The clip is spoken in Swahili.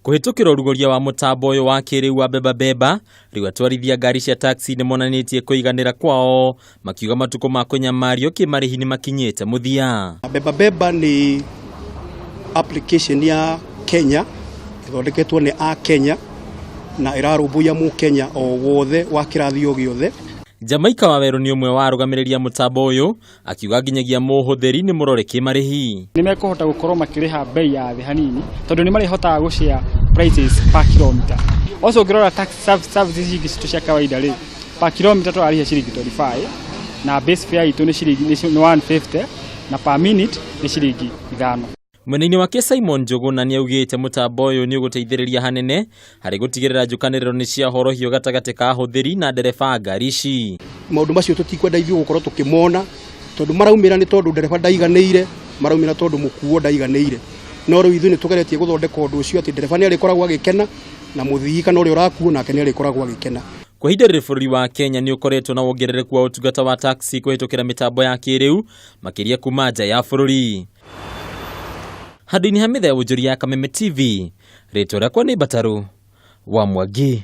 Kuhitukira uruguria wa Mutambo uyu wa kiiriu wa Bebabeba, riu atwarithia ngari cia taxi ni monanitie kuiganira kwao, makiuga matuko ma kunyamario kimarihi ni makinyite muthia. Bebabeba ni application ya Kenya, ithondeketwo ni a Kenya na irarumbuya mu Kenya o wothe wa kirathio giothe. Jamaika Waweru ni umwe wa rugamireria Mutambo uyu, akiuga nginyagia muhuthiri ni murore kimarihi. Ni mekuhota gukorwo makiriha bei ya thi hanini tondu ni marihota gushare prices per kilometer. Also ngirora taxi services ingi citu cia kawaida ri per kilometer to ariha ciringi 25 na base fare itu ni ciringi 150 na per minute ni ciringi 5. Mwena-ini wake Simon Njuguna ni augite Mutambo uyu ni uguteithiriria hanene hari gutigirira njukaniriro ni cia horohio gatagati ka ahuthiri na ndereba ngari ici. Maundu macio tutikwenda ithio gukorwo tukimona tondu maraumira ni tondu ndereba ndaiganiire, maraumira tondu mukuo ndaiganiire. No riu ithu ni tugeretie guthondeka undu ucio ati ndereba ni arikoragwo agikena na muthii kana uri urakuo nake ni arikoragwo agikena. Kwa ihinda riri bũrũri wa Kenya ni ukoretwo na wongerereku wa utungata wa taxi kuhitukira mitambo ya kiiriu makiria kuma nja ya bũrũri. Handũ-inĩ ha mĩthea wonjoria ya Kameme TV, rĩtwa rĩakwa nĩ Bataru wa Mwangi.